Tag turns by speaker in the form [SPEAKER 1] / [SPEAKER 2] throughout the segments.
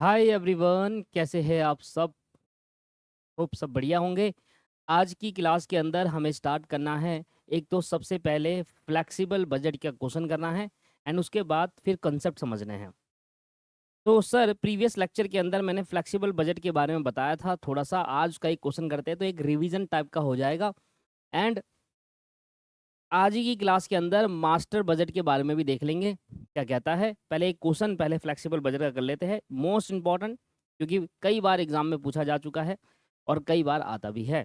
[SPEAKER 1] Hi everyone, कैसे हैं आप सब। होप सब बढ़िया होंगे। आज की क्लास के अंदर हमें स्टार्ट करना है। एक तो सबसे पहले फ्लेक्सिबल बजट का क्वेश्चन करना है एंड उसके बाद फिर कंसेप्ट समझने हैं। तो सर, प्रीवियस लेक्चर के अंदर मैंने फ्लेक्सिबल बजट के बारे में बताया था। थोड़ा सा आज का एक क्वेश्चन करते हैं तो एक रिवीजन टाइप का हो जाएगा। एंड आज ही की क्लास के अंदर मास्टर बजट के बारे में भी देख लेंगे क्या कहता है। पहले एक क्वेश्चन पहले फ्लेक्सिबल बजट का कर लेते हैं, मोस्ट इंपॉर्टेंट, क्योंकि कई बार एग्जाम में पूछा जा चुका है और कई बार आता भी है।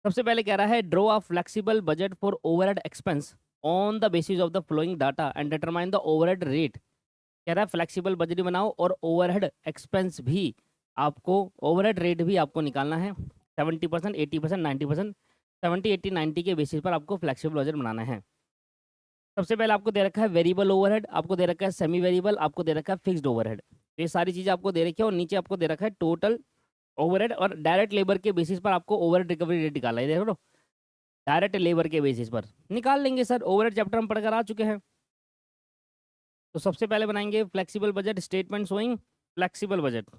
[SPEAKER 1] सबसे पहले कह रहा है draw a flexible budget for overhead expense on the basis of the flowing data and determine the overhead rate. कह रहा है फ्लेक्सिबल बजट बनाओ और ओवरहेड एक्सपेंस भी आपको, ओवरहेड रेट भी आपको निकालना है। 70%, 80%, 90%, 70, 80, 90 के बेसिस पर आपको फ्लेक्सिबल बजट बनाना है। सबसे पहले आपको दे रखा है वेरिएबल ओवरहेड, आपको दे रखा है सेमी वेरिएबल, आपको दे रखा है फिक्स्ड ओवरहेड। तो ये सारी चीज़ें आपको दे रखी है और नीचे आपको दे रखा है टोटल ओवरहेड और डायरेक्ट लेबर के बेसिस पर आपको ओवरहेड रिकवरी रेट निकालना है। देखो, डायरेक्ट लेबर के बेसिस पर निकाल लेंगे सर, ओवरहेड चैप्टर हम पढ़कर आ चुके हैं। तो सबसे पहले बनाएंगे flexible budget, statement showing flexible budget.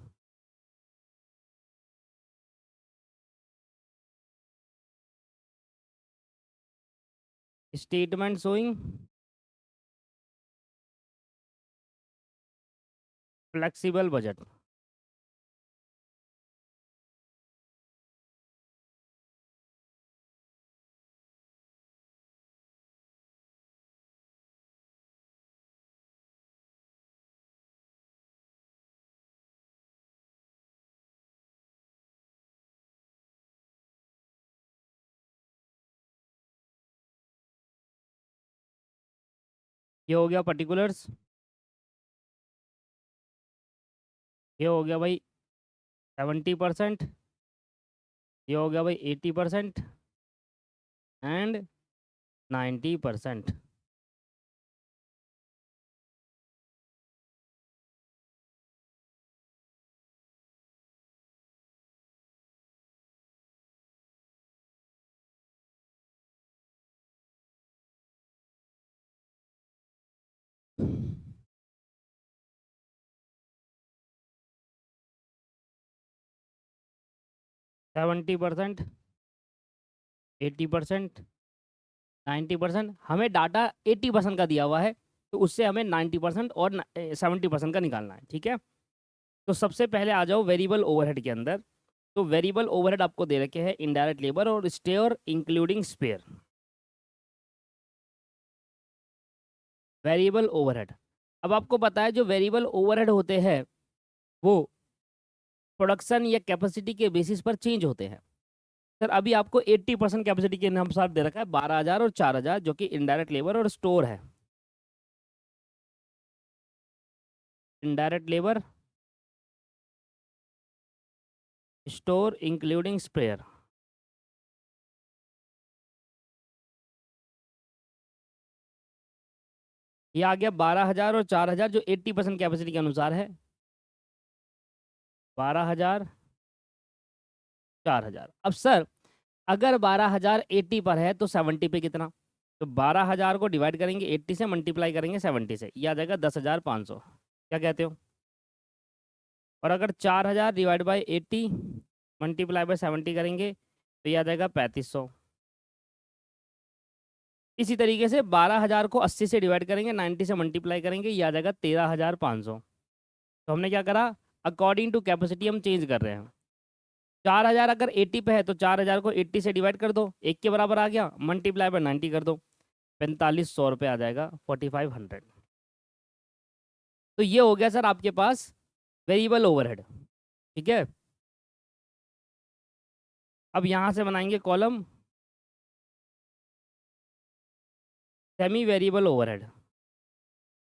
[SPEAKER 1] Statement showing flexible budget. ये हो गया पर्टिकुलर्स, ये हो गया भाई 70%, ये हो गया भाई 80% एंड 90%। 70%, 80%, 90%। हमें डाटा 80% का दिया हुआ है, तो उससे हमें 90% और 70% का निकालना है, ठीक है। तो सबसे पहले आ जाओ वेरिएबल ओवरहेड के अंदर। तो वेरिएबल ओवरहेड आपको दे रखे हैं इनडायरेक्ट लेबर और स्टे और इंक्लूडिंग स्पेयर। वेरिएबल ओवरहेड, अब आपको पता है जो वेरिएबल ओवरहेड होते हैं वो प्रोडक्शन या कैपेसिटी के बेसिस पर चेंज होते हैं। सर अभी आपको 80% कैपेसिटी के अनुसार दे रखा है 12,000 और 4,000, जो कि इनडायरेक्ट लेबर और स्टोर है। Indirect labour, store including spare. ये आ गया 12,000 और 4,000 जो 80% कैपेसिटी के अनुसार है। 12,000, 4,000। अब सर अगर 12,000 80 पर है तो 70 पे कितना। तो 12,000 को डिवाइड करेंगे 80 से, मल्टीप्लाई करेंगे 70 से, ये आ जाएगा 10,500। क्या कहते हो। और अगर 4,000 डिवाइड बाई 80 मल्टीप्लाई बाई 70 करेंगे तो ये आ जाएगा 3500। इसी तरीके से 12,000 को 80 से डिवाइड करेंगे, 90 से मल्टीप्लाई करेंगे, ये आ जाएगा 13,500। तो हमने क्या करा, अकॉर्डिंग टू कैपेसिटी हम चेंज कर रहे हैं। 4,000 अगर 80 पे है तो 4,000 को 80 से डिवाइड कर दो, एक के बराबर आ गया, मल्टीप्लाई बाय 90 कर दो, 4,500 रुपये आ जाएगा, 4,500। तो ये हो गया सर आपके पास वेरिएबल ओवरहेड, ठीक है। अब यहाँ से बनाएंगे कॉलम सेमी वेरिएबल ओवरहेड।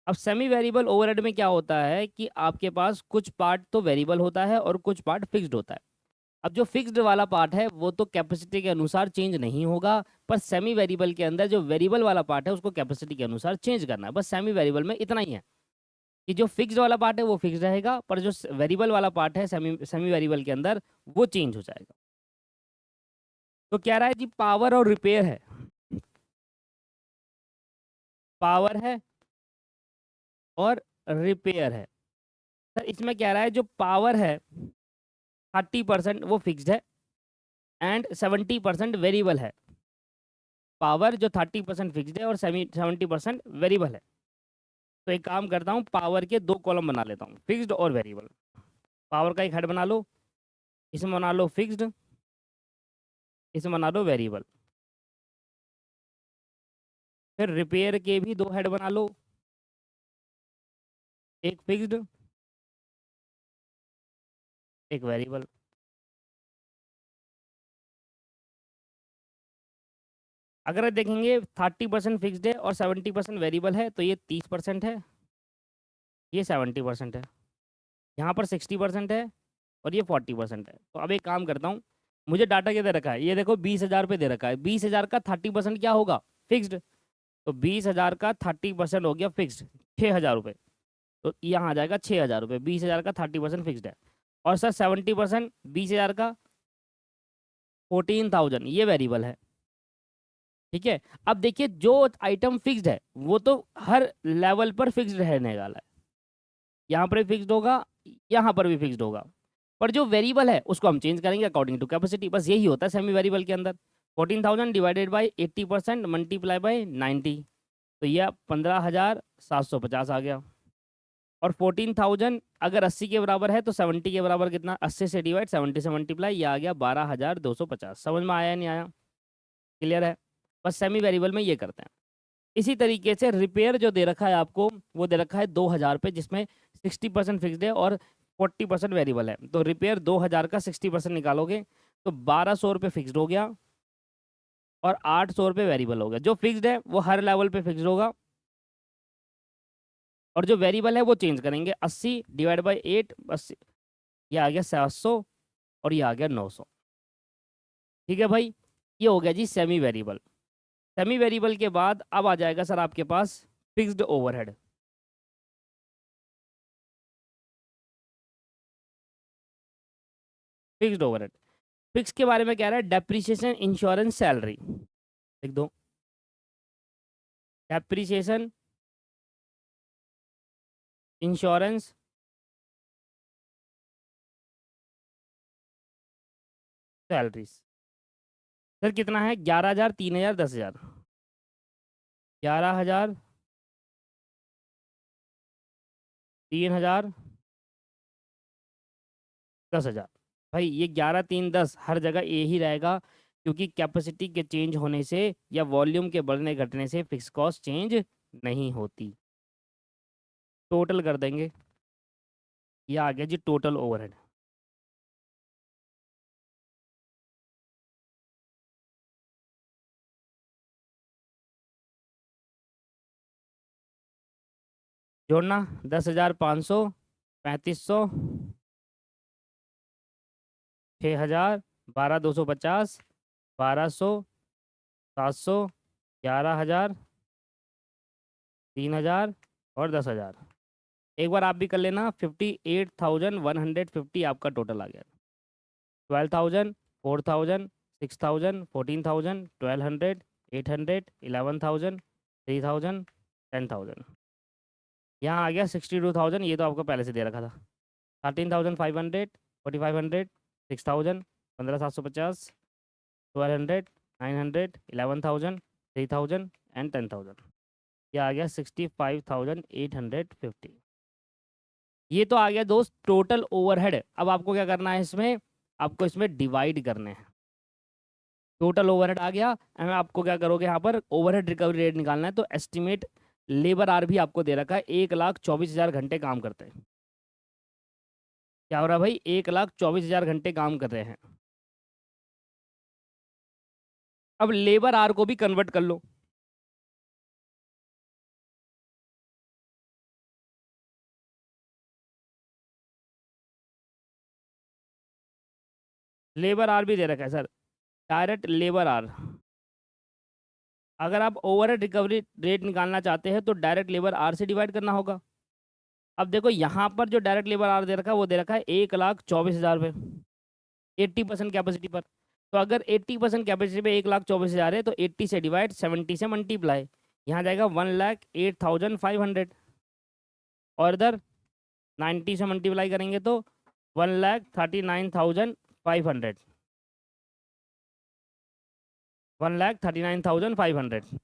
[SPEAKER 1] अब सेमी वेरिएबल ओवरहेड में क्या होता है कि आपके पास कुछ पार्ट तो वेरिएबल होता है और कुछ पार्ट फिक्स्ड होता है। अब जो फिक्स्ड वाला पार्ट है वो तो कैपेसिटी के अनुसार चेंज नहीं होगा, पर सेमी वेरिएबल के अंदर जो वेरिएबल वाला पार्ट है उसको कैपेसिटी के अनुसार चेंज करना है। बस सेमी वेरिएबल में इतना ही है कि जो फिक्स्ड वाला पार्ट है वो फिक्स्ड रहेगा, पर जो वेरिएबल वाला पार्ट है सेमी सेमी वेरिएबल के अंदर वो चेंज हो जाएगा। तो कह रहा है जी पावर और रिपेयर है, पावर है और रिपेयर है। सर इसमें कह रहा है जो पावर है 30% वो फिक्स्ड है एंड 70% वेरिएबल है। पावर जो 30% फिक्स्ड है और 70% वेरिएबल है। तो एक काम करता हूँ, पावर के 2 कॉलम बना लेता हूँ, फिक्स्ड और वेरिएबल। पावर का एक हेड बना लो, इसमें बना लो फिक्स्ड, इसमें बना लो वेरिएबल। फिर रिपेयर के भी 2 हेड बना लो, एक फिक्स्ड एक वेरिएबल। अगर देखेंगे 30% फिक्स्ड है और 70% वेरिएबल है, तो ये 30% है, ये 70% है, यहाँ पर 60% है और ये 40% है। तो अब एक काम करता हूँ, मुझे डाटा क्या दे रखा है, ये देखो 20,000 पे दे रखा है। 20,000 का 30% क्या होगा, फिक्स्ड। तो 20,000 का 30% हो गया फिक्स्ड, 6,000 रुपये। तो यहाँ आ जाएगा 6,000 रुपये। 20,000 का 30% फिक्स्ड है। और सर 70% 20,000 का 14,000 ये वेरिएबल है। ठीक है। अब देखिए जो आइटम फिक्स्ड है वो तो हर लेवल पर फिक्स्ड रहने वाला है, यहाँ पर भी फिक्स्ड होगा, यहाँ पर भी फिक्स्ड होगा। पर जो वेरिएबल है उसको हम चेंज करेंगे अकॉर्डिंग टू कैपेसिटी। बस यही होता है सेमी वेरिएबल के अंदर। 14,000 डिवाइडेड बाई 80% मल्टीप्लाई बाई 90, तो यह 15,750 आ गया। और 14,000 अगर 80 के बराबर है तो 70 के बराबर कितना, 80 से डिवाइड 70 से मल्टीप्लाई, ये आ गया 12,250। समझ में आया नहीं आया, क्लियर है। बस सेमी वेरिएबल में ये करते हैं। इसी तरीके से रिपेयर जो दे रखा है आपको, वो दे रखा है 2,000 पे, जिसमें 60% फिक्स्ड है और 40% वेरिएबल है। तो रिपेयर 2,000 का 60% निकालोगे तो 1,200 रुपये फिक्स्ड हो गया और 800 रुपये वेरिएबल हो गया। जो फिक्स्ड है वो हर लेवल पे फिक्स्ड होगा और जो वेरिएबल है वो चेंज करेंगे। 80 डिवाइड बाई 8, 80, ये आ गया 700 और ये आ गया 900। ठीक है भाई, ये हो गया जी सेमी वेरिएबल। सेमी वेरिएबल के बाद अब आ जाएगा सर आपके पास fixed overhead. Fixed overhead, fix के बारे में कह रहा है डेप्रिसिएशन इंश्योरेंस सैलरी, लिख दो डेप्रिसिएशन इंश्योरेंस सैलरीज। सर कितना है, 11,000, 3,000, 10,000। 11,000, 3,000, 10,000। भाई ये 11, 3, 10 हर जगह ये ही रहेगा, क्योंकि कैपेसिटी के चेंज होने से या वॉल्यूम के बढ़ने घटने से फिक्स कॉस्ट चेंज नहीं होती। टोटल कर देंगे, ये आ गया जी टोटल ओवरहेड। जोड़ना 10,500, 3,500, 6,000, 12,250, 1,200, 700, 11,000, 3,000 और 10,000। एक बार आप भी कर लेना, 58,150 आपका टोटल आ गया। 12,000, 4,000, 6,000, 14,000, 1,200, 800, 11,000, 3,000, 10,000। यहाँ आ गया 62,000, ये तो आपको पहले से दे रखा था। 13,500, 4,500, 6,000, 15,750, 1,200, 900, 11,000, 3,000 एंड 10,000। ये आ गया 65,850। ये तो आ गया दोस्त टोटल ओवरहेड। अब आपको क्या करना है, इसमें आपको इसमें डिवाइड करने हैं। टोटल ओवरहेड आ गया, एंड आपको क्या करोगे, यहाँ पर ओवरहेड रिकवरी रेट निकालना है। तो एस्टिमेट लेबर आर भी आपको दे रखा है, 1,24,000 घंटे काम करते हैं। क्या हो रहा है भाई, 1,24,000 घंटे काम कर रहे हैं। अब लेबर आर को भी कन्वर्ट कर लो। लेबर आर भी दे रखा है सर, डायरेक्ट लेबर आर। अगर आप ओवरहेड रिकवरी रेट निकालना चाहते हैं तो डायरेक्ट लेबर आर से डिवाइड करना होगा। अब देखो यहाँ पर जो डायरेक्ट लेबर आर दे रखा है वो दे रखा है 1,24,000 रुपये 80% कैपेसिटी पर। तो अगर 80% कैपेसिटी पे 1,24,000 है तो 80 से डिवाइड 70 से मल्टीप्लाई, यहाँ जाएगा 1,08,500। और इधर 90 से मल्टीप्लाई करेंगे तो 1,39,500, 1,39,500।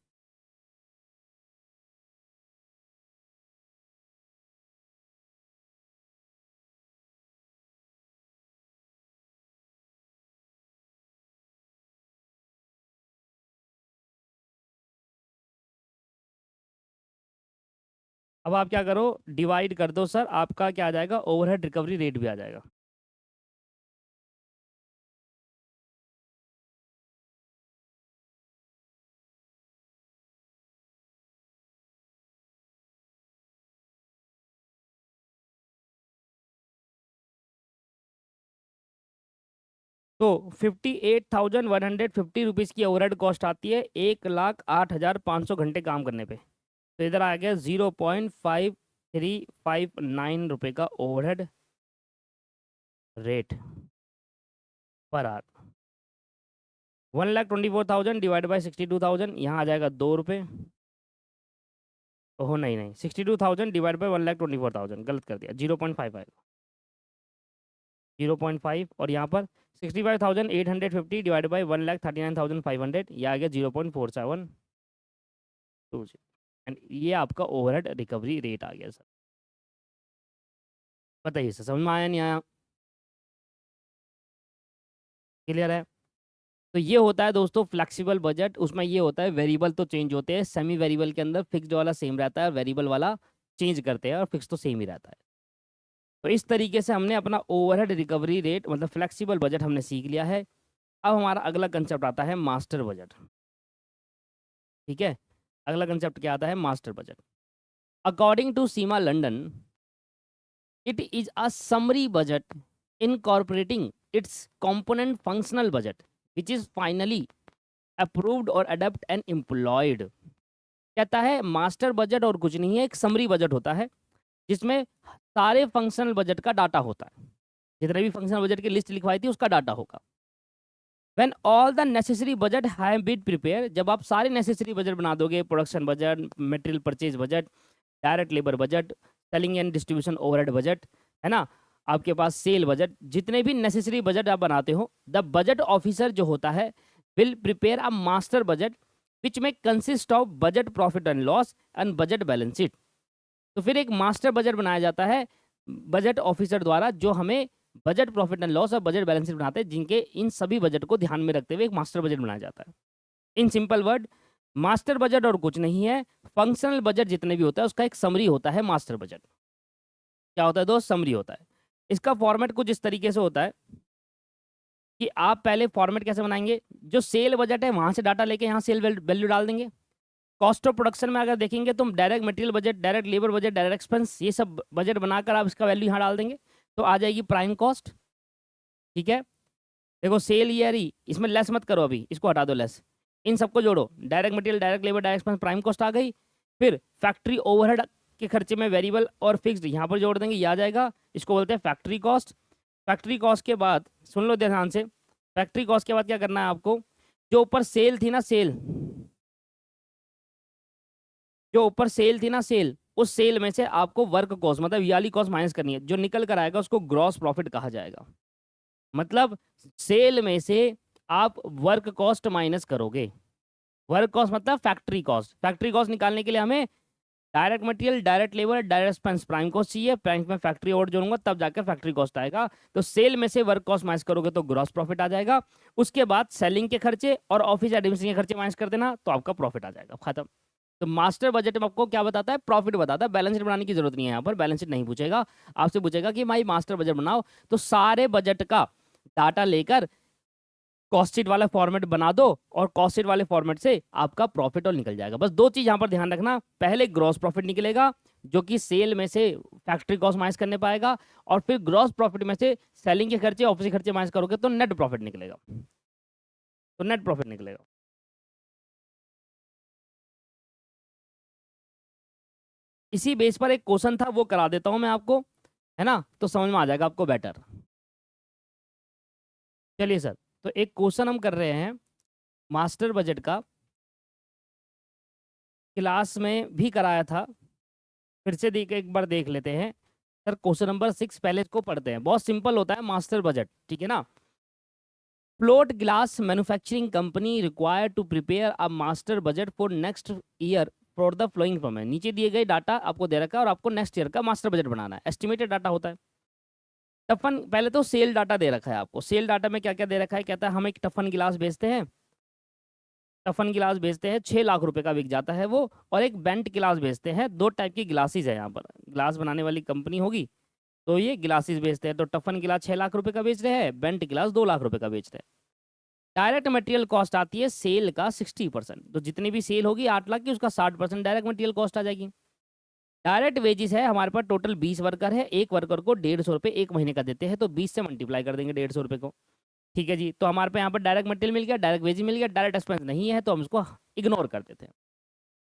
[SPEAKER 1] अब आप क्या करो, डिवाइड कर दो सर, आपका क्या आ जाएगा, ओवरहेड रिकवरी रेट भी आ जाएगा। तो 58,150 रुपीज़ की ओवरहेड कॉस्ट आती है 1,08,500 घंटे काम करने पे। तो इधर आ गया 0.5359 रुपये का overhead rate per hour. 1,24,000 divide by 62,000, यहाँ आ जाएगा 2 रुपये। ओहो नहीं नहीं, 62,000 डिवाइड बाई 1,24,000, गलत कर दिया, 0.5 आएगा, 0.5। और यहाँ पर 65,850 डिवाइड बाई 1,39,500, यह आ गया 0.4720। एंड ये आपका ओवरहेड रिकवरी रेट आ गया सर। बताइए सर, समझ में आया नहीं आया? क्लियर है? तो ये होता है दोस्तों फ्लेक्सिबल बजट। उसमें ये होता है वेरिएबल तो चेंज होते हैं, सेमी वेरिएबल के अंदर फिक्स्ड वाला सेम रहता है, वेरिएबल वाला चेंज करते हैं, और फिक्स तो सेम ही रहता है। तो इस तरीके से हमने अपना ओवरहेड रिकवरी रेट मतलब फ्लेक्सिबल बजट हमने सीख लिया है। अब हमारा अगला कंसेप्ट आता है मास्टर बजट। ठीक है, अगला कंसेप्ट क्या आता है, master budget. According to CIMA London, it is a summary budget incorporating its component functional budget which is finally approved or adopt and employed। कहता है मास्टर बजट और कुछ नहीं है, एक समरी बजट होता है जिसमें सारे फंक्शनल बजट का डाटा होता है। जितने भी फंक्शनल बजट की लिस्ट लिखवाई थी उसका डाटा होगा। When all the necessary budget have been prepare, जब आप सारे नेसेसरी बजट बना दोगे, production budget, material purchase budget, direct labour budget, selling and distribution overhead budget, है ना, आपके पास सेल बजट, जितने भी नेसेसरी बजट आप बनाते हो, द बजट ऑफिसर जो होता है will prepare a master budget which में consist of budget profit and loss and budget balance sheet. तो फिर एक मास्टर बजट बनाया जाता है बजट ऑफिसर द्वारा, जो हमें बजट प्रॉफिट एंड लॉस और बजट बैलेंस शीट बनाते हैं, जिनके इन सभी बजट को ध्यान में रखते हुए एक मास्टर बजट बनाया जाता है। In simple word, master budget और कुछ नहीं है, फंक्शनल बजट जितने भी होता है उसका एक समरी होता है मास्टर बजट। क्या होता है दोस्त, समरी होता है। इसका फॉर्मेट कुछ इस तरीके से होता है कि आप पहले फॉर्मेट कैसे बनाएंगे, जो सेल बजट है वहां से डाटा लेके यहाँ सेल वैल्यू डाल देंगे। कॉस्ट ऑफ प्रोडक्शन में अगर देखेंगे तो direct material budget, direct labour budget, direct expense, ये सब बजट बनाकर आप इसका वैल्यू यहाँ डाल देंगे, तो आ जाएगी प्राइम कॉस्ट। ठीक है, देखो सेल ईयर ही, इसमें लेस मत करो, अभी इसको हटा दो लेस, इन सबको जोड़ो, direct material, direct labour, direct expense, prime cost आ गई। फिर फैक्ट्री ओवरहेड के खर्चे में वेरिएबल और फिक्स्ड यहाँ पर जोड़ देंगे, ये आ जाएगा, इसको बोलते हैं फैक्ट्री कॉस्ट। फैक्ट्री कॉस्ट के बाद सुन लो ध्यान से, फैक्ट्री कॉस्ट के बाद क्या करना है आपको, जो ऊपर सेल थी ना, सेल, जो ऊपर सेल थी ना, सेल, उस सेल में से आपको वर्क कॉस्ट मतलब ये वाली कॉस्ट माइनस करनी है, जो निकल कर आएगा उसको ग्रॉस प्रॉफिट कहा जाएगा। मतलब सेल में से आप वर्क कॉस्ट माइनस करोगे। वर्क कॉस्ट मतलब फैक्ट्री कॉस्ट। फैक्ट्री कॉस्ट निकालने के लिए हमें direct material, direct labour, direct expense, prime cost चाहिए, प्राइम में फैक्ट्री ओवर जोड़ूंगा तब जाकर फैक्ट्री कॉस्ट आएगा। तो सेल में से वर्क कॉस्ट माइनस करोगे तो ग्रॉस प्रॉफिट आ जाएगा। उसके बाद सेलिंग के खर्चे और ऑफिस एडमिनिस्ट्रेशन के खर्चे माइनस कर देना, तो आपका प्रॉफिट आ जाएगा, खत्म। तो मास्टर बजट में आपको क्या बताता है, प्रॉफिट बताता है। बैलेंस शीट बनाने की जरूरत नहीं है, यहाँ पर बैलेंस शीट नहीं पूछेगा, आपसे पूछेगा कि भाई मास्टर बजट बनाओ, तो सारे बजट का डाटा लेकर कॉस्ट शीट वाला फॉर्मेट बना दो, और कॉस्ट शीट वाले फॉर्मेट से आपका प्रॉफिट और निकल जाएगा। बस दो चीज यहाँ पर ध्यान रखना, पहले ग्रॉस प्रॉफिट निकलेगा जो कि सेल में से फैक्ट्री कॉस्ट माइनस करने पाएगा, और फिर ग्रॉस प्रॉफिट में से सेलिंग के खर्चे, ऑफिस के खर्चे माइनस करोगे तो नेट प्रॉफिट निकलेगा, तो नेट प्रॉफिट निकलेगा। इसी बेस पर एक क्वेश्चन था, वो करा देता हूं मैं आपको, है ना, तो समझ में आ जाएगा आपको बेटर। चलिए सर, तो एक क्वेश्चन हम कर रहे हैं मास्टर बजट का, क्लास में भी कराया था, फिर से देख एक बार देख लेते हैं। सर क्वेश्चन नंबर 6 पहले इसको पढ़ते हैं, बहुत सिंपल होता है, मास्टर बजट, ठीक है ना। Float glass manufacturing company require to prepare a master budget for next year for the flowing from है। नीचे दिए गए डाटा आपको दे रखा है और आपको नेक्स्ट ईयर का मास्टर बजट बनाना है। एस्टिमेटेड डाटा होता है। टफन, पहले तो सेल डाटा दे रखा है आपको। सेल डाटा में क्या क्या दे रखा है, कहता है हम एक टफन गिलास बेचते हैं, टफन गिलास बेचते हैं 6 लाख रुपए का बिक जाता है वो। और एक बेंट गिलास बेचते हैं, दो टाइप की गिलासेस है यहाँ पर, गिलास बनाने वाली कंपनी होगी तो ये गिलासेस बेचते हैं। तो टफन गिलास 6 लाख रुपए का बेच रहे हैं, बेंट गिलास 2 लाख रुपए का बेच रहे हैं। डायरेक्ट मटेरियल कॉस्ट आती है सेल का 60%, तो जितनी भी सेल होगी 8 लाख की, उसका 60% डायरेक्ट मटेरियल कॉस्ट आ जाएगी। डायरेक्ट वेजेस है हमारे पास, टोटल 20 वर्कर है, एक वर्कर को 150 रुपये एक महीने का देते हैं, तो 20 से मल्टीप्लाई कर देंगे 150 रुपये को। ठीक है जी, तो हमारे पे यहाँ पर डायरेक्ट मटेरियल मिल गया, डायरेक्ट वेजेस मिल गया, डायरेक्ट एक्सपेंस नहीं है तो हम उसको इग्नोर कर देते हैं।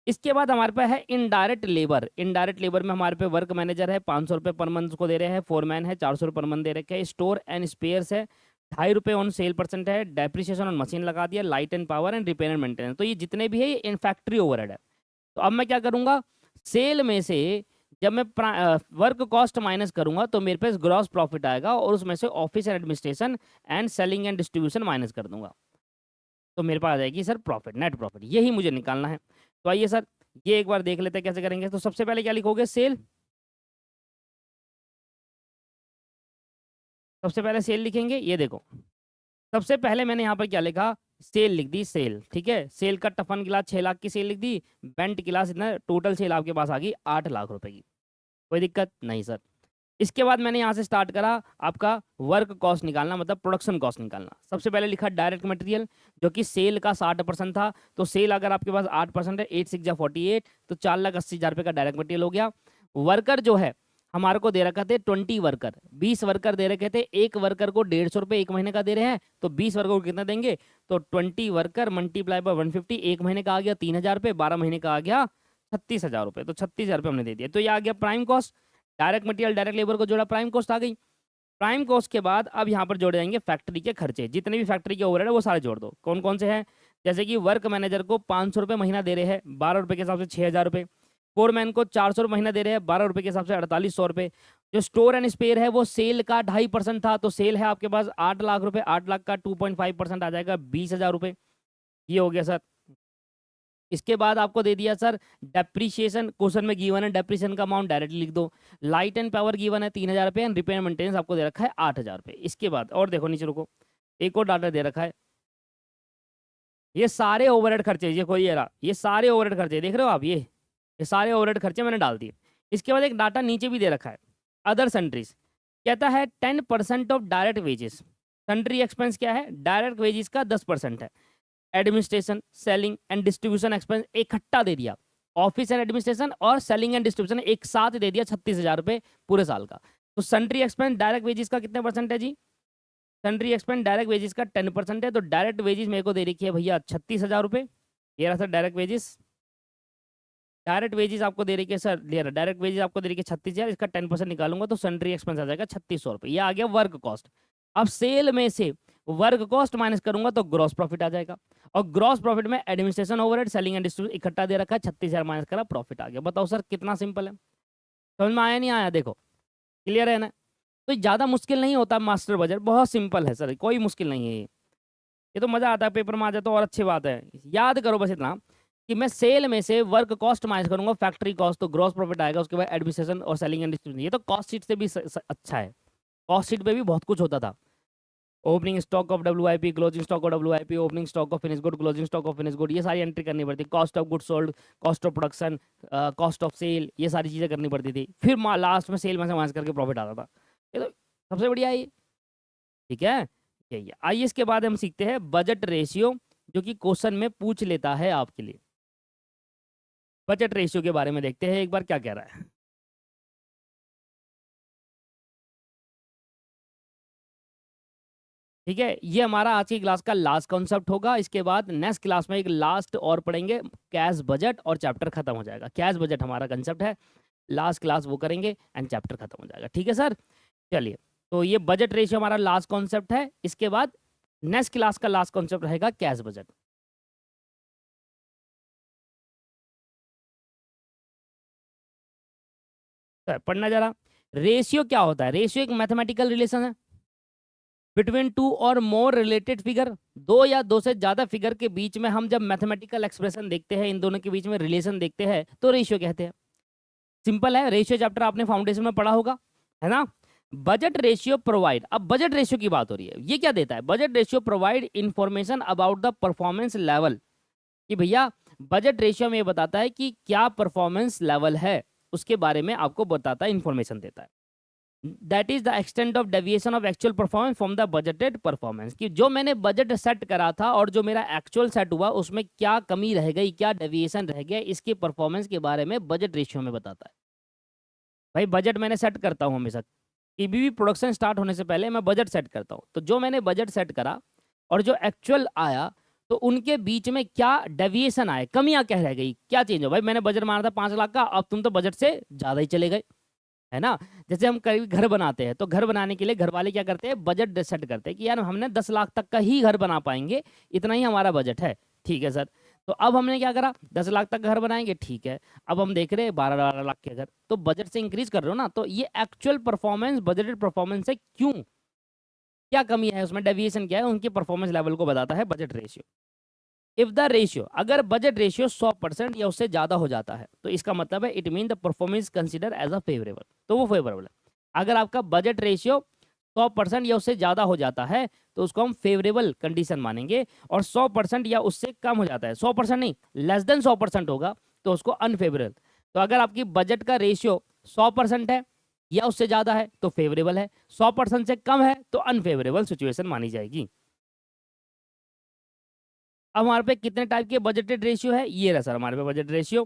[SPEAKER 1] इसके बाद हमारे पे है इनडायरेक्ट लेबर। इनडायरेक्ट लेबर में हमारे पे वर्क मैनेजर है, 500 रुपये पर मंथ को दे रहे हैं, फोरमैन है 400 रुपये पर मंथ दे रखे हैं, स्टोर एंड स्पेयर्स है 2.5 रुपये ऑन सेल परसेंट है, डेप्रिसिएशन ऑन मशीन लगा दिया, light and power and repair and maintenance. तो ये जितने भी है ये इन फैक्ट्री ओवरहेड है। तो अब मैं क्या करूंगा, सेल में से जब मैं वर्क कॉस्ट माइनस करूंगा तो मेरे पास ग्रॉस प्रॉफिट आएगा, और उसमें से office and administration and selling and distribution minus कर दूंगा, तो मेरे पास आ जाएगी सर प्रॉफिट, नेट प्रॉफिट। यही मुझे निकालना है। तो आइए सर ये एक बार देख लेते हैं कैसे करेंगे। तो सबसे पहले क्या लिखोगे, सेल। सबसे पहले सेल लिखेंगे, ये देखो सबसे पहले मैंने यहाँ पर क्या लिखा, सेल लिख दी, सेल। ठीक है, सेल का टफन गिलास 6 लाख की सेल लिख दी, बेंट गिलास इतना, टोटल सेल आपके पास आ गई 8 लाख रुपए की। कोई दिक्कत नहीं सर। इसके बाद मैंने यहाँ से स्टार्ट करा आपका वर्क कॉस्ट निकालना, मतलब प्रोडक्शन कॉस्ट निकालना। सबसे पहले लिखा डायरेक्ट मटेरियल, जो कि सेल का 60% था, तो सेल अगर आपके पास 8% है, 8 6 48, तो 4,80,000 रुपये का डायरेक्ट मटेरियल हो गया। वर्कर जो है हमारे को दे रखा थे 20 वर्कर, 20 वर्कर दे रखे थे, एक वर्कर को 150 रुपये एक महीने का दे रहे हैं, तो 20 वर्कर को कितना देंगे, तो 20 वर्कर मल्टीप्लाई बाय 150, एक महीने का आ गया 3,000 रुपये, 12 महीने का आ गया 36,000 रुपये, तो 36,000 रुपये हमने दे दिया। तो ये आ गया prime cost. Direct material direct labour को जोड़ा, प्राइम कॉस्ट आ गई। प्राइम कॉस्ट के बाद अब यहाँ पर जोड़े जाएंगे फैक्ट्री के खर्चे, जितने भी फैक्ट्री के ओवरहेड है वो सारे जोड़ दो। कौन कौन से हैं, जैसे कि वर्क मैनेजर को 500 रुपये महीना दे रहे हैं, 12 रुपये के हिसाब से 6,000 रुपये। फोरमैन को 400 रुपये महीना दे रहे हैं, 12 रुपये के हिसाब से 4,800 रुपये। जो स्टोर एंड स्पेयर है वो सेल का 2.5% था, तो सेल है आपके पास 8 लाख रुपये, 8 लाख का 2.5% आ जाएगा 20,000 रुपये। ये हो गया सर। इसके बाद आपको दे दिया सर डेप्रीशिएशन, क्वेश्चन में गिवन है, डेप्रीशिएशन का अमाउंट डायरेक्टली लिख दो। लाइट एंड पावर गिवन है 3,000 रुपये, एंड रिपेयर मेंटेनेंस आपको दे रखा है 8,000 रुपये। इसके बाद और देखो नीचे रुको, एक और डाटा दे रखा है, ये सारे ओवरहेड खर्चे, ये कोई ये सारे ओवरहेड खर्चे देख रहे हो आप, ये सारे ओवरहेड खर्चे मैंने डाल दिए। इसके बाद एक डाटा नीचे भी दे रखा है, अदर सेंट्रीज, कहता है 10% of direct wages. Sundry expense क्या है, डायरेक्ट वेजेस का 10% है। Administration, selling and distribution expense इकट्ठा दे दिया, ऑफिस एंड एडमिनिस्ट्रेशन और सेलिंग एंड डिस्ट्रीब्यूशन एक साथ दे दिया 36,000 रुपये पूरे साल का। तो सेंट्री एक्सपेंस डायरेक्ट वेजेस का कितने परसेंट है जी, सेंट्री एक्सपेंस डायरेक्ट वेजेस का 10% है, तो डायरेक्ट वेजेस मेरे को दे रखी है भैया 36,000 रुपये। ये रहा sir direct wages. Direct wages आपको दे रही है सर, ले रहा डायरेक्ट वेजेस आपको दे रही है 36,000, इसका 10% निकालूंगा तो सेंट्री एक्सपेंस आ जाएगा 3,600 रुपये। ये आ गया वर्क कॉस्ट। अब सेल में से वर्क कॉस्ट माइनस करूंगा तो ग्रॉस प्रॉफिट आ जाएगा, और ग्रॉस प्रॉफिट में administration overhead, selling and distribution इकट्ठा दे रखा है, 36,000 माइनस करा, प्रॉफिट आ गया। बताओ सर कितना सिंपल है, समझ में आया नहीं आया, देखो क्लियर है ना। तो ज़्यादा मुश्किल नहीं होता मास्टर बजट, बहुत सिंपल है सर, कोई मुश्किल नहीं है ये तो मज़ा आता है, पेपर में आ जाए तो और अच्छी बात है। याद करो बस इतना कि मैं सेल में से वर्क कॉस्ट माइनस करूंगा, फैक्ट्री कॉस्ट, तो ग्रॉस प्रॉफिट आएगा, उसके बाद एडमिनिस्ट्रेशन और सेलिंग एंड डिस्ट्रीब्यूशन। ये तो कॉस्ट शीट से भी अच्छा है, कॉस्ट शीट पे भी बहुत कुछ होता था। Opening stock of WIP, closing stock of WIP, opening stock of finish good, closing stock of finish good, ये सारी एंट्री करनी पड़ती, cost of good sold, cost of production, cost of sale, ये सारी चीज़ें करनी पड़ती थी। फिर लास्ट में सेल में से माइनस करके प्रॉफिट आता था। ये तो सबसे बढ़िया है ये, ठीक है। यही है। आइए इसके बाद हम सीखते हैं बजट रेशियो, जो कि क्वेश्चन में पूछ लेता है आपके लिए। बजट रेशियो के बारे में देखते हैं एक बार क्या कह रहा है। ठीक है, ये हमारा आज की क्लास का लास्ट कॉन्सेप्ट होगा। इसके बाद नेक्स्ट क्लास में एक लास्ट और पढ़ेंगे कैश बजट, और चैप्टर खत्म हो जाएगा। कैश बजट हमारा कंसेप्ट है, लास्ट क्लास वो करेंगे एंड चैप्टर खत्म हो जाएगा। ठीक है सर, चलिए। तो ये बजट रेशियो हमारा लास्ट कॉन्सेप्ट है। इसके बाद नेक्स्ट क्लास का लास्ट कॉन्सेप्ट रहेगा कैश बजट। सर पढ़ना जरा, रेशियो क्या होता है? रेशियो एक मैथमेटिकल रिलेशन है बिटवीन टू और मोर रिलेटेड फिगर। दो या दो से ज्यादा फिगर के बीच में हम जब मैथमेटिकल एक्सप्रेशन देखते हैं, इन दोनों के बीच में रिलेशन देखते हैं, तो रेशियो कहते हैं। सिंपल है, रेशियो चैप्टर आपने फाउंडेशन में पढ़ा होगा, है ना। बजट रेशियो प्रोवाइड, अब बजट रेशियो की बात हो रही है, ये क्या देता है? Budget ratio provide information about the performance level, कि भैया बजट रेशियो में ये बताता है कि क्या परफॉर्मेंस लेवल है, उसके बारे में आपको बताता है, इंफॉर्मेशन देता है। That is the extent of deviation of actual performance from the budgeted performance, कि जो मैंने बजट सेट करा था और जो मेरा एक्चुअल सेट हुआ उसमें क्या कमी रह गई, क्या डेविएशन रह गया, इसके परफॉर्मेंस के बारे में बजट रेशियो में बताता है। भाई बजट मैंने सेट करता हूँ हमेशा, कभी भी प्रोडक्शन स्टार्ट होने से पहले मैं बजट सेट करता हूँ, तो जो मैंने बजट सेट करा और जो एक्चुअल आया, तो उनके बीच में क्या डेविएशन आए, कमियां क्या रह गई, क्या चेंज हो। भाई मैंने बजट मारा था 5 लाख का, अब तुम तो बजट से ज़्यादा ही चले गए, है ना। जैसे हम कभी घर बनाते हैं, तो घर बनाने के लिए घर वाले क्या करते हैं, बजट सेट करते हैं कि यार हमने 10 लाख तक का ही घर बना पाएंगे, इतना ही हमारा बजट है। ठीक है सर, तो अब हमने क्या करा, 10 लाख तक घर बनाएंगे, ठीक है। अब हम देख रहे हैं 12 लाख के घर, तो बजट से इंक्रीज कर रहे हो ना, तो ये एक्चुअल परफॉर्मेंस बजटेड परफॉर्मेंस है, क्यों, क्या कमी है उसमें, डेविएशन क्या है, उनके परफॉर्मेंस लेवल को बताता है budget ratio. If the ratio, अगर बजट रेशियो 100% या उससे ज्यादा हो जाता है, तो इसका मतलब है it mean the performance consider as a favourable, तो वो फेवरेबल है। अगर आपका बजट रेशियो 100% या उससे ज्यादा हो जाता है, तो उसको हम फेवरेबल कंडीशन मानेंगे। और 100% या उससे कम हो जाता है, 100% नहीं, लेस देन 100% होगा, तो उसको अनफेवरेबल। तो अगर आपकी बजट का रेशियो 100% है या उससे ज्यादा है तो फेवरेबल है, 100% से कम है तो अनफेवरेबल सिचुएशन मानी जाएगी। अब हमारे पे कितने टाइप के बजटेड रेशियो है, ये रहा सर हमारे पे बजट रेशियो।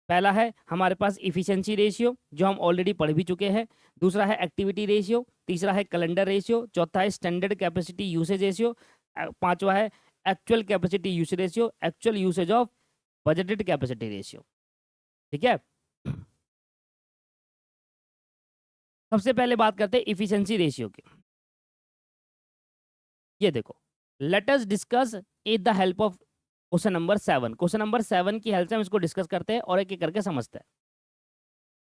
[SPEAKER 1] पहला है हमारे पास इफिशिएंसी रेशियो, जो हम ऑलरेडी पढ़ भी चुके हैं। दूसरा है एक्टिविटी रेशियो, तीसरा है कैलेंडर रेशियो, चौथा है स्टैंडर्ड कैपेसिटी यूसेज रेशियो, पांचवा है actual capacity usage ratio, actual usage of budgeted capacity ratio. ठीक है, सबसे पहले बात करते हैं इफिशिएंसी रेशियो की। ये देखो, let us discuss with the help of question number 7। Question number 7 की हेल्प से हम इसको डिस्कस करते हैं और एक एक करके समझते हैं।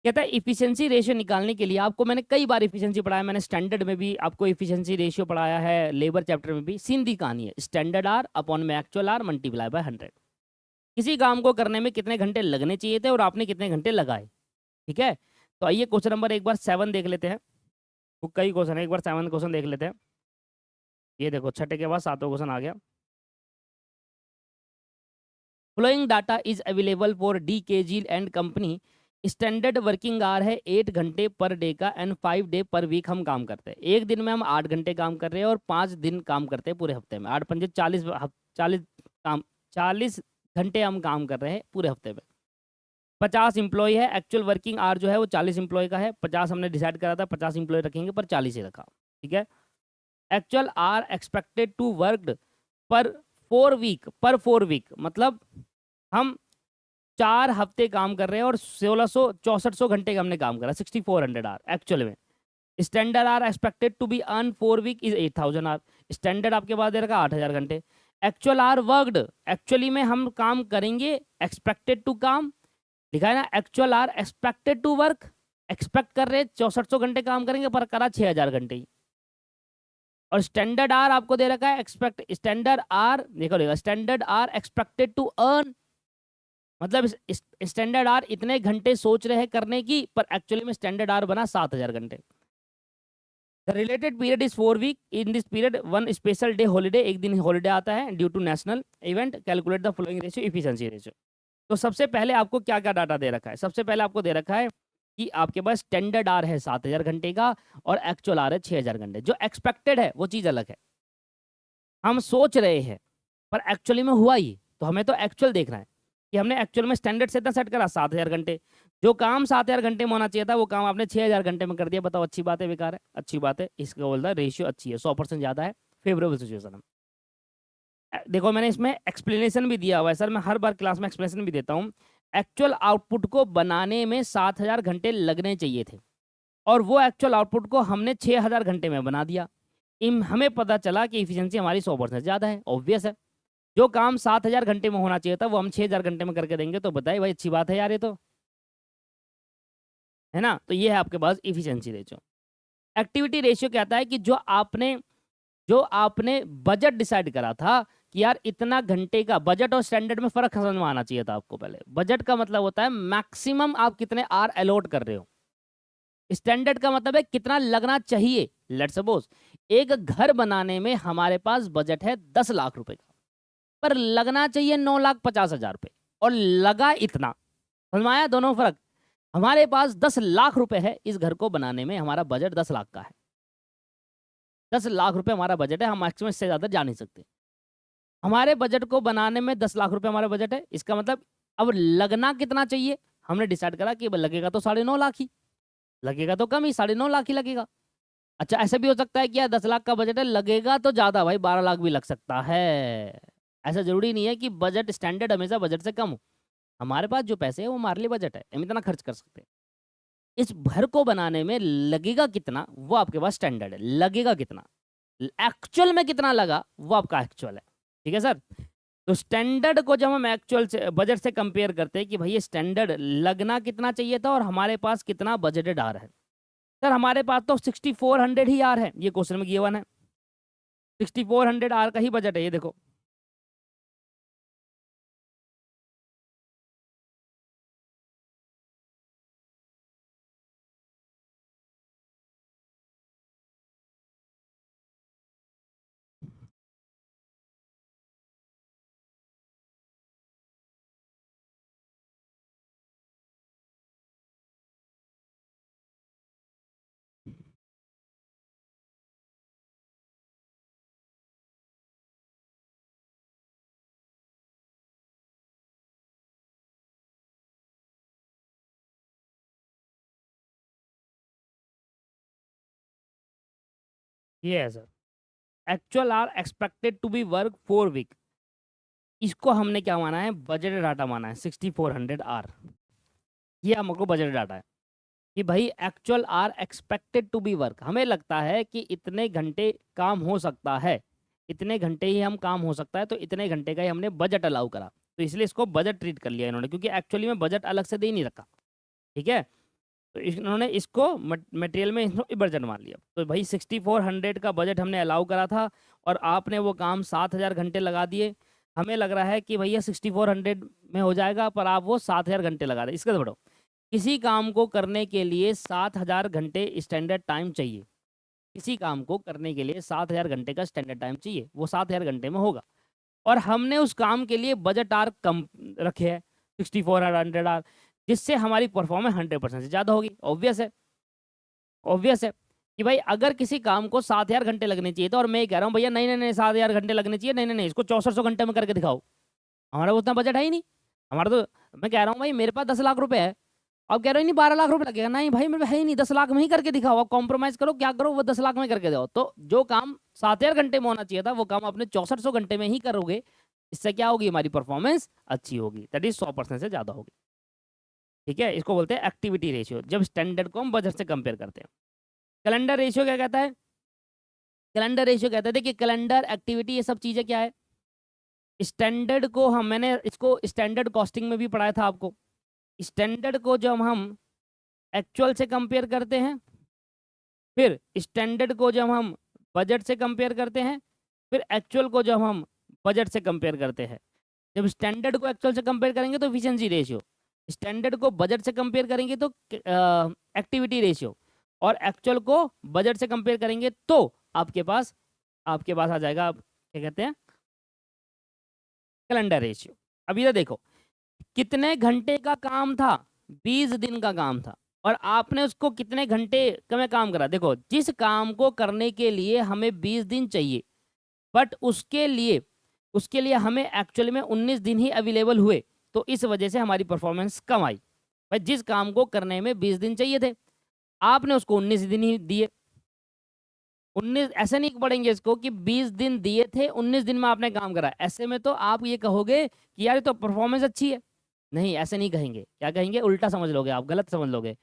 [SPEAKER 1] कहता है इफिशिएंसी रेशियो निकालने के लिए, आपको मैंने कई बार इफिशिएंसी पढ़ाया, मैंने स्टैंडर्ड में भी आपको इफिशिएंसी रेशियो पढ़ाया है, लेबर चैप्टर में भी। सीधी कहानी है, स्टैंडर्ड आर अपॉन में एक्चुअल आर मल्टीप्लाई बाय 100। किसी काम को करने में कितने घंटे लगने चाहिए थे और आपने कितने घंटे लगाए। ठीक है, तो आइए क्वेश्चन नंबर एक बार 7 देख लेते हैं। वो कई क्वेश्चन है, एक बार 7 क्वेश्चन देख लेते हैं। ये देखो, छठे के बाद 7वां क्वेश्चन आ गया। Flowing data is available for DKG and company. Standard working hour है 8 घंटे पर डे का एंड 5 डे पर वीक हम काम करते हैं। एक दिन में हम 8 घंटे काम कर रहे हैं और 5 दिन काम करते हैं पूरे हफ्ते में। 8 पंजे 40, 40 काम, 40 घंटे हम काम कर रहे हैं पूरे हफ्ते में। 50 इंप्लॉय है, एक्चुअल वर्किंग आवर जो है वो 40 इंप्लॉय का है। 50 हमने डिसाइड करा था 50 इंप्लॉय रखेंगे, पर 40 ही रखा। ठीक है, actual hour expected to worked पर 4 वीक मतलब हम 4 हफ्ते काम कर रहे हैं और 1600 घंटे का हमने काम करा, 6400 आवर एक्चुअल में। Standard hour expected to be earn 4 week is 8000 hour. Standard आपके पास दे रखा 8000 घंटे। एक्चुअल आर वर्कड, एक्चुअली में हम काम करेंगे, एक्सपेक्टेड टू काम लिखा है ना, actual hour expected to work, expect कर रहे 6400 घंटे काम करेंगे पर करा 6000 घंटे ही। और स्टैंडर्ड आर आपको दे रखा है एक्सपेक्ट, स्टैंडर्ड आर देखो, standard hour expected to earn, मतलब स्टैंडर्ड आर इतने घंटे सोच रहे हैं करने की, पर एक्चुअली में स्टैंडर्ड आर बना 7000 घंटे। The related period is 4 week. In this period one special day holiday, एक दिन हॉलीडे आता है due to national event. Calculate the following ratio efficiency ratio. तो सबसे पहले आपको क्या क्या डाटा दे रखा है, सबसे पहले आपको दे रखा है कि आपके पास स्टैंडर्ड आर है 7000 घंटे का और एक्चुअल आर है 6000 घंटे। जो एक्सपेक्टेड है वो चीज़ अलग है, हम सोच रहे हैं पर एक्चुअली में हुआ ही, तो हमें तो एक्चुअल देखना है कि हमने एक्चुअल में स्टैंडर्ड से इतना सेट करा 7000 घंटे। जो काम 7000 घंटे में होना चाहिए था वो काम आपने 6000 घंटे में कर दिया। बताओ अच्छी बात है बेकार है? अच्छी बात है, इसका बोलता है रेशियो अच्छी है, 100% ज़्यादा है, फेवरेबल सिचुएशन है। देखो मैंने इसमें एक्सप्लेनेशन भी दिया हुआ है सर, मैं हर बार क्लास में एक्सप्लेनेशन भी देता हूँ। एक्चुअल आउटपुट को बनाने में 7000 घंटे लगने चाहिए थे और वो एक्चुअल आउटपुट को हमने 6000 घंटे में बना दिया। हमें पता चला कि इफिशियंसी हमारी 100% ज़्यादा है, ऑब्वियस है। जो काम 7000 घंटे में होना चाहिए था वो हम 6000 घंटे में करके देंगे, तो बताइए भाई अच्छी बात है यार ये तो। है ना। तो ये है आपके पास इफिशिएंसी रेशियो। एक्टिविटी रेशियो क्या आता है कि जो आपने बजट डिसाइड करा था कि यार इतना घंटे का, बजट और स्टैंडर्ड में फर्क समझ में आना चाहिए था आपको पहले। बजट का मतलब होता है मैक्सिमम आप कितने आर अलॉट कर रहे हो, स्टैंडर्ड का मतलब है कितना लगना चाहिए। लेट्स सपोज एक घर बनाने में हमारे पास बजट है 10 लाख रुपए का, पर लगना चाहिए 9,50,000 रुपए, और लगा इतना। समझ में आया दोनों फर्क। हमारे पास 10 लाख रुपए है इस घर को बनाने में, हमारा बजट 10 लाख का है, 10 लाख रुपए हमारा बजट है, हम मैक्सिमम इससे ज्यादा जा नहीं सकते। हमारे बजट को बनाने में 10 लाख रुपए हमारा बजट है, इसका मतलब अब लगना कितना चाहिए, हमने डिसाइड करा कि लगेगा तो 9.5 लाख ही, लगेगा तो कम ही, 9.5 लाख ही लगेगा। अच्छा ऐसा भी हो सकता है कि यार 10 लाख का बजट है, लगेगा तो ज्यादा भाई 12 लाख भी लग सकता है। ऐसा जरूरी नहीं है कि बजट स्टैंडर्ड हमेशा बजट से कम हो। हमारे पास जो पैसे है वो हमारे लिए बजट है, हम इतना खर्च कर सकते हैं। इस घर को बनाने में लगेगा कितना वो आपके पास स्टैंडर्ड है, लगेगा कितना, एक्चुअल में कितना लगा वो आपका एक्चुअल है। ठीक है सर। तो स्टैंडर्ड को जब हम एक्चुअल से बजट से कंपेयर करते हैं कि भाई ये स्टैंडर्ड लगना कितना चाहिए था और हमारे पास कितना बजटेड आ रहा है। सर हमारे पास तो 6400 ही आर है, ये क्वेश्चन में गिवन है, 6400 आर का ही बजट है, ये देखो। ये है sir, actual hour expected to be work 4 week, इसको हमने क्या माना है, बजट डाटा माना है 6400 आर। ये हमको बजट डाटा है कि भाई actual hour expected to be work, हमें लगता है कि इतने घंटे काम हो सकता है, इतने घंटे ही हम काम हो सकता है, तो इतने घंटे का ही हमने बजट अलाउ करा, तो इसलिए इसको बजट ट्रीट कर लिया इन्होंने, क्योंकि एक्चुअली में बजट अलग से दे ही नहीं रखा। ठीक है। तो इन्होंने इसको मटेरियल में इन्होंने बजट मान लिया। तो भाई 6400 का बजट हमने अलाउ करा था और आपने वो काम 7000 घंटे लगा दिए। हमें लग रहा है कि भैया 6400 में हो जाएगा, पर आप वो 7000 घंटे लगा रहे। इसका बढ़ो, किसी काम को करने के लिए 7000 घंटे स्टैंडर्ड टाइम चाहिए, किसी काम को करने के लिए 7000 घंटे का स्टैंडर्ड टाइम चाहिए, वो 7000 घंटे में होगा। और हमने उस काम के लिए बजट आर कम रखे हैं 6400 आर, जिससे हमारी परफॉर्मेंस 100% से ज़्यादा होगी। ऑब्वियस है, ऑब्वियस है कि भाई अगर किसी काम को 7000 घंटे लगने चाहिए, तो और मैं ये कह रहा हूँ भैया नहीं नहीं नहीं 7000 घंटे लगने चाहिए, नहीं नहीं नहीं इसको 6400 घंटे में करके दिखाओ, हमारा उतना बजट है ही नहीं। हमारा तो, मैं कह रहा हूँ भाई मेरे पास 10 लाख रुपए है, अब कह रहे हो नहीं 12 लाख रुपए लगेगा, नहीं भाई मेरे पास है ही नहीं, 10 लाख में ही करके दिखाओ, आप कॉम्प्रोमाइज करो क्या करो, वो 10 लाख में करके दो। तो जो काम 7000 घंटे में होना चाहिए था वो काम आपने 6400 घंटे में ही करोगे, इससे क्या होगी, हमारी परफॉर्मेंस अच्छी होगी, दैट इज 100% से ज़्यादा होगी। ठीक है, इसको बोलते हैं एक्टिविटी रेशियो, जब स्टैंडर्ड को हम बजट से कंपेयर करते हैं। कैलेंडर रेशियो क्या कहता है, कैलेंडर रेशियो कहता है, देखिए कैलेंडर, एक्टिविटी, ये सब चीज़ें क्या है, स्टैंडर्ड को हम, मैंने इसको स्टैंडर्ड कॉस्टिंग में भी पढ़ाया था आपको। स्टैंडर्ड को जब हम एक्चुअल से कंपेयर करते हैं, फिर स्टैंडर्ड को जब हम बजट से कंपेयर करते हैं, फिर एक्चुअल को जब हम बजट से कंपेयर करते हैं। जब स्टैंडर्ड को एक्चुअल से कंपेयर करेंगे तो एफिशिएंसी रेशियो, स्टैंडर्ड को बजट से कंपेयर करेंगे तो एक्टिविटी रेशियो, और एक्चुअल को बजट से कंपेयर करेंगे तो आपके पास आ जाएगा, क्या कहते हैं, कैलेंडर रेशियो। अब ये देखो कितने घंटे का काम था, 20 दिन का काम था, और आपने उसको कितने घंटे में काम करा। देखो जिस काम को करने के लिए हमें 20 दिन चाहिए, बट उसके लिए हमें एक्चुअली में 19 दिन ही अवेलेबल हुए, तो इस वजह से हमारी परफॉर्मेंस कम आई। भाई जिस काम को करने में 20 दिन चाहिए थे, आपने उसको 19 दिन ही दिए। 19 ऐसे नहीं पढ़ेंगे इसको कि 20 दिन दिए थे 19 दिन में आपने काम करा, ऐसे में तो आप ये कहोगे कि यार ये तो परफॉर्मेंस अच्छी है। नहीं, ऐसे नहीं कहेंगे, क्या कहेंगे, उल्टा समझ लोगे आप, गलत समझ लोगे।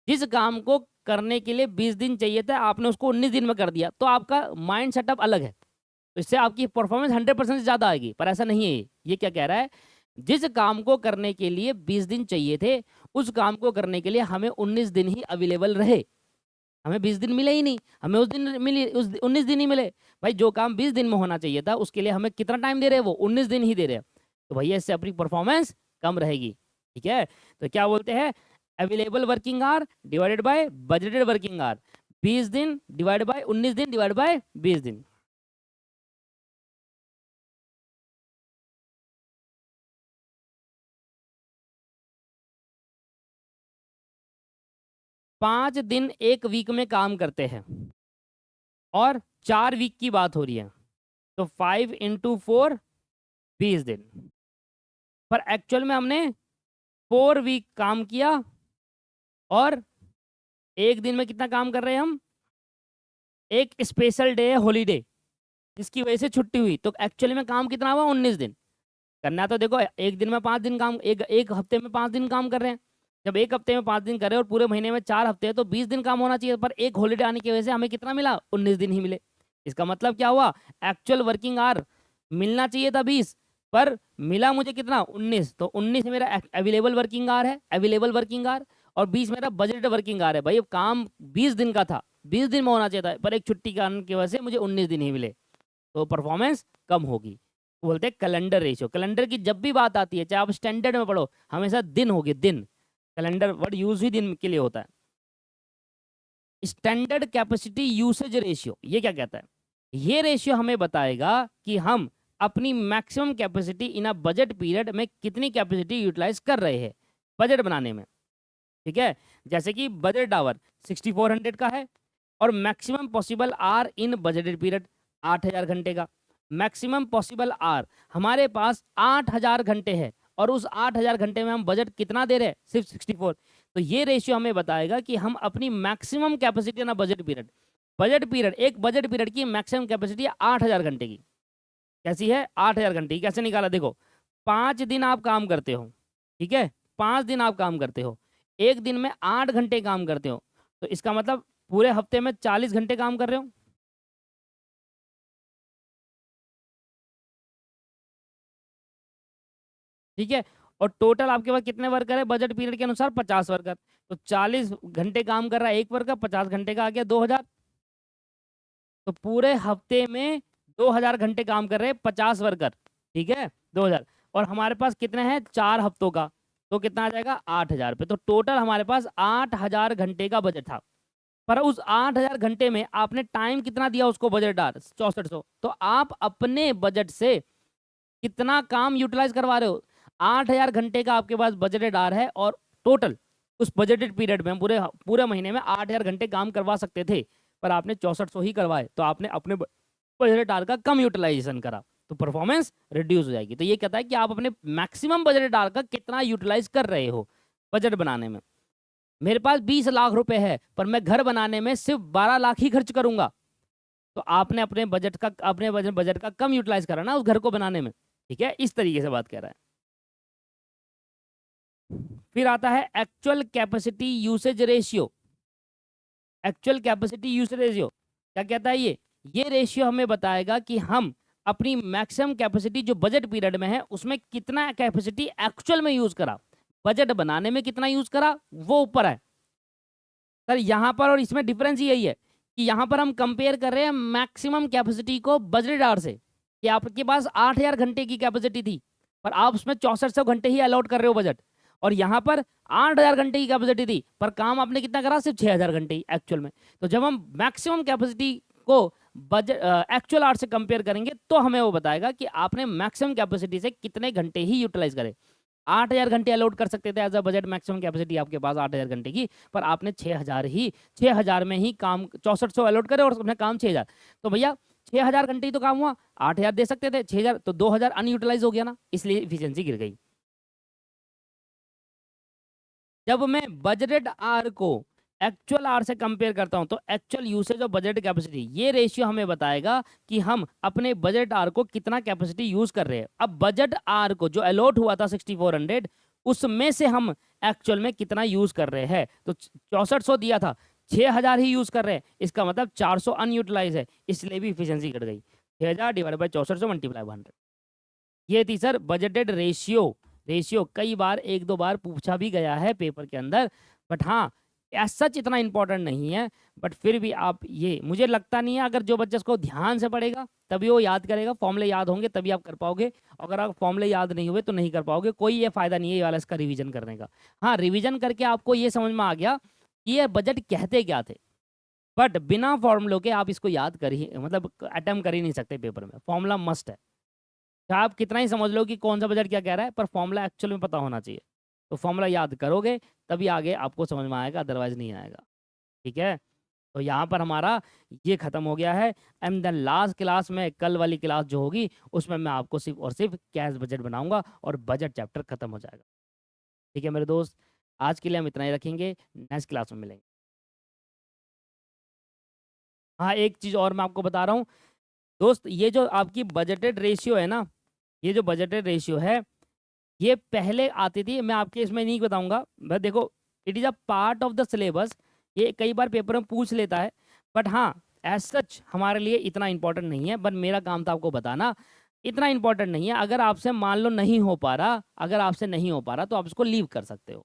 [SPEAKER 1] जिस काम को करने के लिए 20 दिन चाहिए था, आपने उसको 19 दिन में कर दिया, तो आपका माइंड सेटअप अलग है, तो इससे आपकी परफॉर्मेंस 100% से ज़्यादा आएगी। पर ऐसा नहीं है, ये क्या कह रहा है, जिस काम को करने के लिए 20 दिन चाहिए थे उस काम को करने के लिए हमें 19 दिन ही अवेलेबल रहे। हमें 20 दिन मिले ही नहीं, हमें उस दिन मिली, उस 19 दिन ही मिले। भाई जो काम 20 दिन में होना चाहिए था उसके लिए हमें कितना टाइम दे रहे हैं, वो 19 दिन ही दे रहे हैं। तो भैया इससे अपनी परफॉर्मेंस कम रहेगी। ठीक है, तो क्या बोलते हैं, available working hour divided by budgeted working hour, 20 दिन डिवाइड बाय 19 दिन डिवाइड बाय 20 दिन। पाँच दिन एक वीक में काम करते हैं और 4 वीक की बात हो रही है, तो 5 इंटू 4 20 दिन। पर एक्चुअल में हमने 4 वीक काम किया और एक दिन में कितना काम कर रहे हैं हम, एक स्पेशल डे है हॉलीडे जिसकी वजह से छुट्टी हुई, तो एक्चुअली में काम कितना हुआ, 19 दिन। करना तो देखो एक दिन में 5 दिन काम, एक हफ्ते में 5 दिन काम कर रहे हैं। जब एक हफ्ते में 5 दिन कर रहे हैं और पूरे महीने में 4 हफ्ते हैं तो 20 दिन काम होना चाहिए, पर एक हॉलीडे आने की वजह से हमें कितना मिला, 19 दिन ही मिले। इसका मतलब क्या हुआ, एक्चुअल वर्किंग आवर मिलना चाहिए था 20, पर मिला मुझे कितना, 19। तो 19 मेरा अवेलेबल वर्किंग आवर है, अवेलेबल वर्किंग आवर, और 20 मेरा बजट वर्किंग आवर है। भाई काम 20 दिन का था, 20 दिन में होना चाहिए था, पर एक छुट्टी के आने की वजह से मुझे 19 दिन ही मिले, तो परफॉर्मेंस कम होगी। बोलते हैं कैलेंडर रेशियो। कैलेंडर की जब भी बात आती है, चाहे आप स्टैंडर्ड में पढ़ो, हमेशा दिन होगी, दिन। कैलेंडर वर्ड यूज ही दिन के लिए होता है। स्टैंडर्ड कैपेसिटी यूसेज रेशियो, ये क्या कहता है, ये रेशियो हमें बताएगा कि हम अपनी maximum capacity in a budget period में कितनी कैपेसिटी यूटिलाइज कर रहे हैं बजट बनाने में। ठीक है, जैसे कि बजट आवर 6400 का है और maximum possible hour in budgeted period 8000 घंटे का। मैक्सिमम पॉसिबल आर हमारे पास 8000 घंटे है और उस 8000 घंटे में हम बजट कितना दे रहे हैं, सिर्फ 64। तो ये रेशियो हमें बताएगा कि हम अपनी मैक्सिमम कैपेसिटी ना बजट पीरियड, बजट पीरियड, एक बजट पीरियड की मैक्सिमम कैपेसिटी 8000 घंटे की। कैसी है, 8000 घंटे की। कैसे निकाला, देखो 5 दिन आप काम करते हो, ठीक है, 5 दिन आप काम करते हो, एक दिन में 8 घंटे काम करते हो, तो इसका मतलब पूरे हफ्ते में 40 घंटे काम कर रहे हो। ठीक है, और टोटल आपके पास कितने वर्कर है बजट पीरियड के अनुसार, 50 वर्कर। तो 40 घंटे काम कर रहा है एक वर्कर, 50 घंटे का आ गया 2000। तो पूरे हफ्ते में 2000 घंटे काम कर रहे हैं 50 वर्कर। ठीक है, 2000, और हमारे पास कितने हैं, 4 हफ्तों का, तो कितना आ जाएगा, 8000 पे। तो टोटल हमारे पास 8000 घंटे का बजट था, पर उस 8000 घंटे में आपने टाइम कितना दिया उसको, बजट डार 6400। तो आप अपने बजट से कितना काम यूटिलाइज करवा रहे हो, 8000 घंटे का आपके पास बजटेड आर है, और टोटल उस बजटेड पीरियड में पूरे पूरे महीने में 8000 घंटे काम करवा सकते थे, पर आपने 6400 ही करवाए, तो आपने अपने बजटेड आर का कम यूटिलाइजेशन करा, तो परफॉर्मेंस रिड्यूस हो जाएगी। तो ये कहता है कि आप अपने मैक्सिमम बजटेड आर का कितना यूटिलाइज कर रहे हो बजट बनाने में। मेरे पास 20 लाख रुपए है पर मैं घर बनाने में सिर्फ 12 लाख ही खर्च करूंगा, तो आपने अपने बजट का, अपने बजट का कम यूटिलाइज करा ना उस घर को बनाने में। ठीक है, इस तरीके से बात कर रहा है। फिर आता है actual capacity usage ratio. Actual capacity usage ratio क्या कहता है, ये रेशियो हमें बताएगा कि हम अपनी मैक्सिमम कैपेसिटी जो बजट पीरियड में है उसमें कितना कैपेसिटी एक्चुअल में यूज करा, बजट बनाने में कितना यूज करा वो ऊपर है। सर यहाँ पर और इसमें डिफरेंस यही है कि यहाँ पर हम कंपेयर कर रहे हैं मैक्सिमम कैपेसिटी को बजट आवर से, कि आपके पास 8000 घंटे की कैपेसिटी थी पर आप उसमें 6400 घंटे ही अलॉट कर रहे हो बजट, और यहाँ पर 8000 घंटे की कैपेसिटी थी पर काम आपने कितना करा, सिर्फ 6000 घंटे ही एक्चुअल में। तो जब हम मैक्सिमम कैपेसिटी को बजट एक्चुअल आवर से कंपेयर करेंगे तो हमें वो बताएगा कि आपने मैक्सिमम कैपेसिटी से कितने घंटे ही यूटिलाइज करे। 8000 घंटे अलॉट कर सकते थे as a budget, maximum capacity आपके पास 8000 घंटे की, पर आपने 6000 में ही काम 6400 अलॉट करे और उसमें काम 6000। तो भैया 6000 घंटे ही तो काम हुआ, 8000 दे सकते थे, 6000 तो 2000 अनयूटिलाइज हो गया ना, इसलिए इफिशियंसी गिर गई। जब मैं बजटेड आर को एक्चुअल आर से कंपेयर करता हूं तो actual usage of budget capacity, ये रेशियो हमें बताएगा कि हम अपने बजट आर को कितना कैपेसिटी यूज कर रहे हैं। अब बजट आर को जो अलॉट हुआ था 6400, उसमें से हम एक्चुअल में कितना यूज कर रहे हैं, तो 6400 दिया था, 6000 ही यूज कर रहे हैं, इसका मतलब 400 अनयूटिलाइज है, इसलिए भी इफिशियंसी घट गई। 6000 डिवाइड बाई 6400 मल्टीप्लाई 100। ये थी सर बजटेड रेशियो रेशियो कई बार एक दो बार पूछा भी गया है पेपर के अंदर, बट हाँ एज सच इतना इंपॉर्टेंट नहीं है। बट फिर भी आप ये, मुझे लगता नहीं है, अगर जो बच्चा इसको ध्यान से पढ़ेगा तभी वो याद करेगा, फॉर्मूले याद होंगे तभी आप कर पाओगे। अगर आप फॉर्मूले याद नहीं हुए तो नहीं कर पाओगे, कोई ये फायदा नहीं है ये वाला इसका रिवीजन करने का। हाँ रिवीजन करके आपको ये समझ में आ गया कि ये बजट कहते क्या थे, बट बिना फॉर्मूलों के आप इसको याद कर ही, मतलब अटेम्प्ट कर ही नहीं सकते पेपर में। फॉर्मूला मस्ट है, चाहे आप कितना ही समझ लो कि कौन सा बजट क्या कह रहा है, पर फॉर्मूला एक्चुअल में पता होना चाहिए। तो फॉर्मूला याद करोगे तभी आगे आपको समझ में आएगा, अदरवाइज नहीं आएगा। ठीक है, तो यहाँ पर हमारा ये खत्म हो गया है। एंड देन लास्ट क्लास में, कल वाली क्लास जो होगी उसमें मैं आपको सिर्फ और सिर्फ कैश बजट बनाऊंगा और बजट चैप्टर खत्म हो जाएगा। ठीक है मेरे दोस्त, आज के लिए हम इतना ही रखेंगे, नेक्स्ट क्लास में मिलेंगे। हाँ एक चीज़ और मैं आपको बता रहा हूँ दोस्त, ये जो आपकी बजटेड रेशियो है ना, ये जो बजटेड रेशियो है ये पहले आती थी, मैं आपके इसमें नहीं बताऊंगा, बस देखो it is a part of the syllabus, ये कई बार पेपर में पूछ लेता है, बट हाँ एज सच हमारे लिए इतना इंपॉर्टेंट नहीं है। बट मेरा काम था आपको बताना, इतना इंपॉर्टेंट नहीं है। अगर आपसे मान लो नहीं हो पा रहा, अगर आपसे नहीं हो पा रहा तो आप इसको लीव कर सकते हो।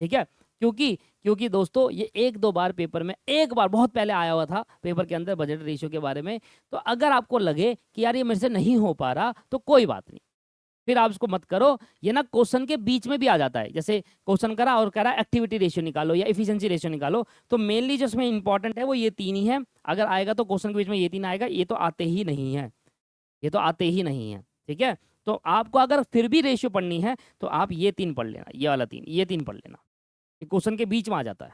[SPEAKER 1] ठीक है, क्योंकि क्योंकि दोस्तों ये एक दो बार पेपर में, एक बार बहुत पहले आया हुआ था पेपर के अंदर बजट रेशियो के बारे में। तो अगर आपको लगे कि यार ये मेरे से नहीं हो पा रहा तो कोई बात नहीं, फिर आप इसको मत करो। ये ना क्वेश्चन के बीच में भी आ जाता है, जैसे क्वेश्चन करा और कह रहा है एक्टिविटी रेशियो निकालो या एफिशिएंसी रेशियो निकालो, तो मेनली जो इसमें इंपॉर्टेंट है वो ये तीन ही है। अगर आएगा तो क्वेश्चन के बीच में ये तीन आएगा, ये तो आते ही नहीं है, ये तो आते ही नहीं है। ठीक है, तो आपको अगर फिर भी रेशियो पढ़नी है तो आप ये तीन पढ़ लेना, ये वाला तीन, ये तीन पढ़ लेना, क्वेश्चन के बीच में आ जाता है।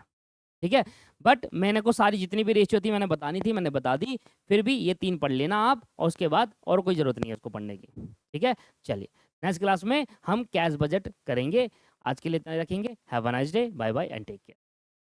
[SPEAKER 1] ठीक है, बट मैंने को सारी जितनी भी रेशियो थी मैंने बतानी थी, मैंने बता दी। फिर भी ये तीन पढ़ लेना आप, और उसके बाद और कोई ज़रूरत नहीं है उसको पढ़ने की। ठीक है, चलिए नेक्स्ट क्लास में हम कैश बजट करेंगे। आज के लिए इतना ही रखेंगे। Have a nice day, bye bye and take care.